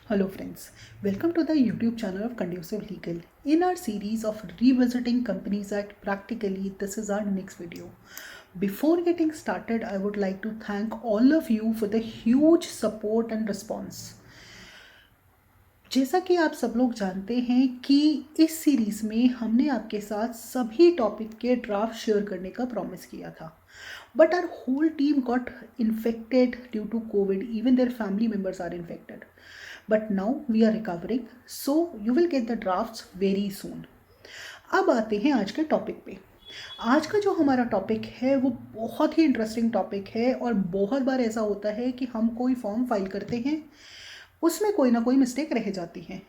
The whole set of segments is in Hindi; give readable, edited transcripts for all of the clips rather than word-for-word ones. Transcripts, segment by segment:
Hello friends, welcome to the YouTube channel of Conducive Legal. In our series of revisiting Companies Act practically, this is our next video. Before getting started, I would like to thank all of you for the huge support and response. जैसा कि आप सब लोग जानते हैं कि इस सीरीज में हमने आपके साथ सभी टॉपिक के ड्राफ्ट शेयर करने का प्रॉमिस किया था, but our whole team got infected due to COVID. Even their family members are infected, but now we are recovering, so you will get the drafts very soon. अब आते हैं आज के टॉपिक पे. आज का जो हमारा टॉपिक है वो बहुत ही इंटरेस्टिंग टॉपिक है और बहुत बार ऐसा होता है कि हम कोई फॉर्म फाइल करते हैं, उसमें कोई ना कोई मिस्टेक रह जाती है.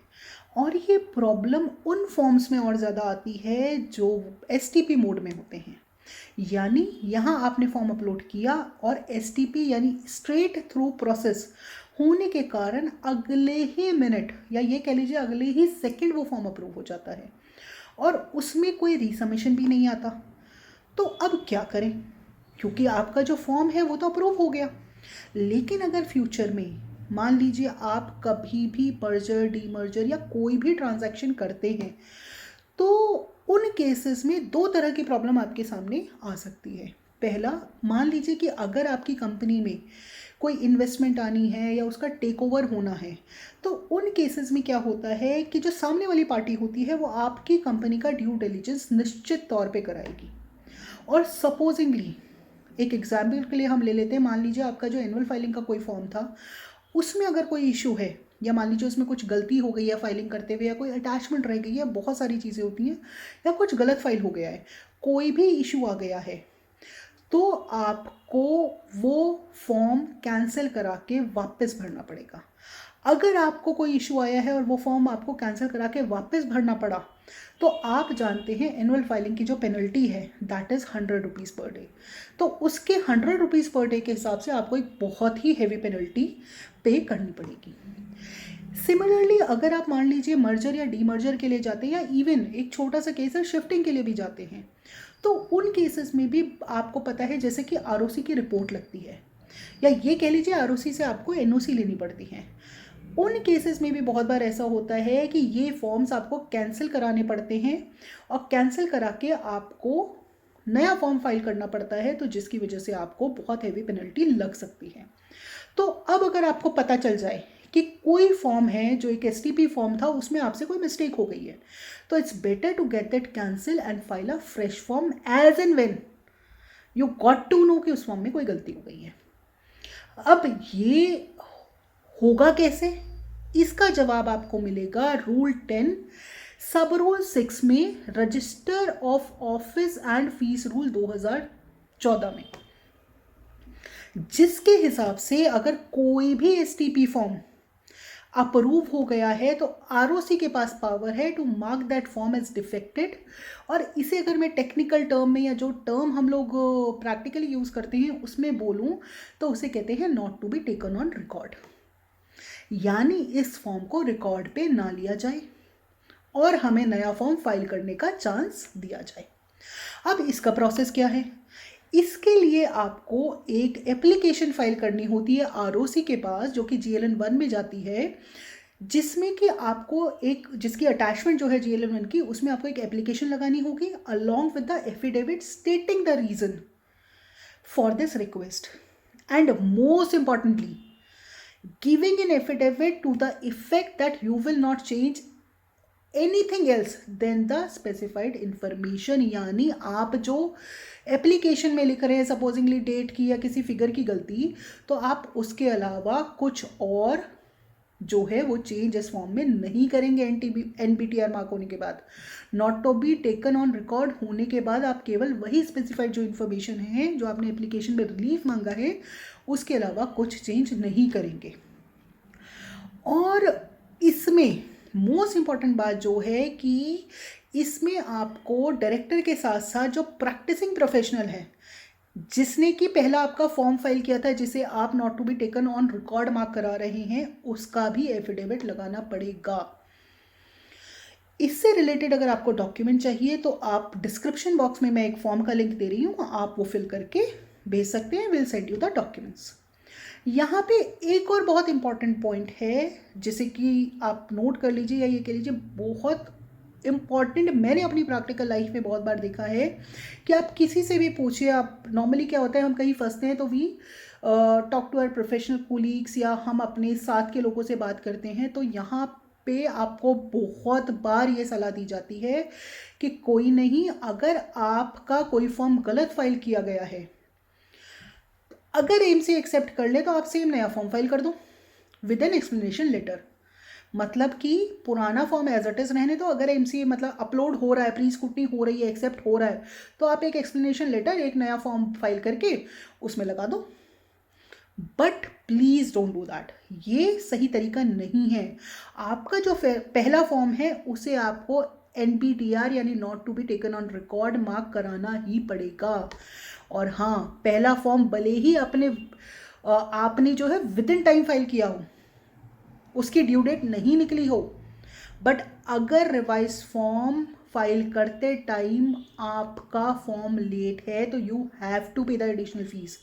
और ये प्रॉब्लम उन फॉर्म्स में और ज़्यादा आती है जो STP मोड में होते हैं. यानी यहाँ आपने फॉर्म अपलोड किया और STP यानी स्ट्रेट थ्रू प्रोसेस होने के कारण अगले ही मिनट या ये कह लीजिए अगले ही सेकंड वो फॉर्म अप्रूव हो जाता है और उसमें कोई रीसबमिशन भी नहीं आता. तो अब क्या करें, क्योंकि आपका जो फॉर्म है वो तो अप्रूव हो गया. लेकिन अगर फ्यूचर में मान लीजिए आप कभी भी मर्जर डीमर्जर या कोई भी ट्रांजैक्शन करते हैं, तो उन केसेस में दो तरह की प्रॉब्लम आपके सामने आ सकती है. पहला, मान लीजिए कि अगर आपकी कंपनी में कोई इन्वेस्टमेंट आनी है या उसका टेक ओवर होना है, तो उन केसेस में क्या होता है कि जो सामने वाली पार्टी होती है वो आपकी कंपनी का ड्यू डिलिजेंस निश्चित तौर पे कराएगी. और सपोजिंगली एक एग्जाम्पल के लिए हम ले लेते हैं, मान लीजिए आपका जो एनुअल फाइलिंग का कोई फॉर्म था उसमें अगर कोई इशू है या मान लीजिए उसमें कुछ गलती हो गई है फाइलिंग करते हुए या कोई अटैचमेंट रह गई है, बहुत सारी चीज़ें होती हैं, या कुछ गलत फाइल हो गया है, कोई भी इशू आ गया है, तो आपको वो फॉर्म कैंसिल करा के वापस भरना पड़ेगा. अगर आपको कोई इशू आया है और वो फॉर्म आपको कैंसिल करा के वापस भरना पड़ा, तो आप जानते हैं एनुअल फाइलिंग की जो पेनल्टी है that is 100 rupees per day. तो उसके 100 रुपीज़ पर डे के हिसाब से आपको एक बहुत ही हैवी पेनल्टी पे करनी पड़ेगी. सिमिलरली अगर आप मान लीजिए मर्जर या डीमर्जर के लिए जाते हैं या इवन एक छोटा सा केस है शिफ्टिंग के लिए भी जाते हैं, तो उन केसेस में भी आपको पता है जैसे कि ROC की रिपोर्ट लगती है या ये कह लीजिए ROC से आपको NOC लेनी पड़ती है. उन केसेस में भी बहुत बार ऐसा होता है कि ये फॉर्म्स आपको कैंसिल कराने पड़ते हैं और कैंसिल करा के आपको नया फॉर्म फाइल करना पड़ता है, तो जिसकी वजह से आपको बहुत हैवी पेनल्टी लग सकती है. तो अब अगर आपको पता चल जाए कि कोई फॉर्म है जो एक STP फॉर्म था उसमें आपसे कोई मिस्टेक हो गई है, तो it's better to get that cancel and file a fresh form as and when you got to know कि उस फॉर्म में कोई गलती हो गई है. अब ये होगा कैसे, इसका जवाब आपको मिलेगा रूल 10 सब रूल 6 में register of office and fees rule 2014 में, जिसके हिसाब से अगर कोई भी STP फॉर्म अप्रूव हो गया है तो ROC के पास पावर है to mark that form as defected. और इसे अगर मैं टेक्निकल टर्म में या जो टर्म हम लोग प्रैक्टिकली यूज़ करते हैं उसमें बोलूँ तो उसे कहते हैं not to be taken on record. यानी इस फॉर्म को रिकॉर्ड पे ना लिया जाए और हमें नया फॉर्म फाइल करने का चांस दिया जाए. अब इसका प्रोसेस क्या है, इसके लिए आपको एक एप्लीकेशन फाइल करनी होती है ROC के पास जो कि GLN 1 में जाती है, जिसमें कि आपको एक जिसकी अटैचमेंट जो है GLN 1 की उसमें आपको एक एप्लीकेशन लगानी होगी along with the affidavit stating the reason for this request and most importantly giving an affidavit to the effect that you will not change anything else then the specified information. यानी आप जो एप्लीकेशन में लिख रहे हैं सपोजिंगली डेट की या किसी फिगर की गलती, तो आप उसके अलावा कुछ और जो है वो चेंज इस फॉर्म में नहीं करेंगे. NPTR मार्क होने के बाद, not to be taken on record होने के बाद आप केवल वही स्पेसिफाइड जो इन्फॉर्मेशन है जो आपने एप्लीकेशन में रिलीफ मांगा है उसके अलावा कुछ चेंज नहीं करेंगे. और इसमें मोस्ट इम्पॉर्टेंट बात जो है कि इसमें आपको डायरेक्टर के साथ साथ जो प्रैक्टिसिंग प्रोफेशनल है जिसने कि पहला आपका फॉर्म फाइल किया था जिसे आप not to be taken on record mark करा रहे हैं उसका भी एफिडेविट लगाना पड़ेगा. इससे रिलेटेड अगर आपको डॉक्यूमेंट चाहिए तो आप डिस्क्रिप्शन बॉक्स में मैं एक फॉर्म का लिंक दे रही हूँ, आप वो फिल करके भेज सकते हैं. Will send you the documents. यहाँ पे एक और बहुत इम्पॉर्टेंट पॉइंट है, जिसे कि आप नोट कर लीजिए या ये कह लीजिए बहुत इम्पॉर्टेंट, मैंने अपनी प्रैक्टिकल लाइफ में बहुत बार देखा है कि आप किसी से भी पूछिए, आप नॉर्मली क्या होता है, हम कहीं फंसते हैं तो we talk to our professional colleagues या हम अपने साथ के लोगों से बात करते हैं, तो यहाँ पे आपको बहुत बार ये सलाह दी जाती है कि कोई नहीं, अगर आपका कोई फॉर्म गलत फाइल किया गया है, अगर एमसी एक्सेप्ट कर ले तो आप सेम नया फॉर्म फाइल कर दो विद एन एक्सप्लेनेशन लेटर। मतलब कि पुराना फॉर्म एज इट इज रहने दो, अगर एमसी मतलब अपलोड हो रहा है, प्री स्क्रूटनी हो रही है, एक्सेप्ट हो रहा है, तो आप एक एक्सप्लेनेशन लेटर, एक नया फॉर्म फाइल करके उसमें लगा दो। But please don't do that, ये सही तरीका नहीं है। आपका जो पहला फॉर्म है उसे आपको NPTR यानी not to be taken on record mark कराना ही पड़ेगा। और हाँ, पहला फॉर्म भले ही आपने जो है विद इन टाइम फाइल किया हो, उसकी ड्यू डेट नहीं निकली हो, बट अगर रिवाइज फॉर्म फाइल करते टाइम आपका फॉर्म लेट है तो यू हैव टू पे द एडिशनल फीस।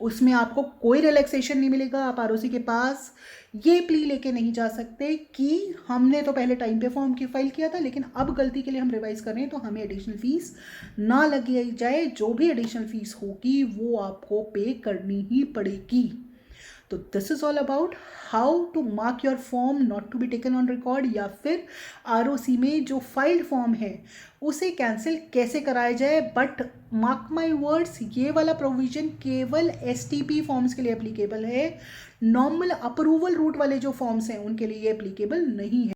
उसमें आपको कोई रिलैक्सेशन नहीं मिलेगा। आप आरओसी के पास ये प्ली लेके नहीं जा सकते कि हमने तो पहले टाइम पे फॉर्म की फाइल किया था, लेकिन अब गलती के लिए हम रिवाइज कर रहे हैं तो हमें एडिशनल फीस ना लगी जाए। जो भी एडिशनल फीस होगी वो आपको पे करनी ही पड़ेगी। तो this is all about how to mark your form not to be taken on record, या फिर आरओसी में जो फाइल्ड फॉर्म है उसे कैंसिल कैसे कराया जाए। बट मार्क माई वर्ड्स, ये वाला प्रोविजन केवल STP फॉर्म्स के लिए एप्लीकेबल है। नॉर्मल अप्रूवल रूट वाले जो फॉर्म्स हैं उनके लिए ये एप्लीकेबल नहीं है।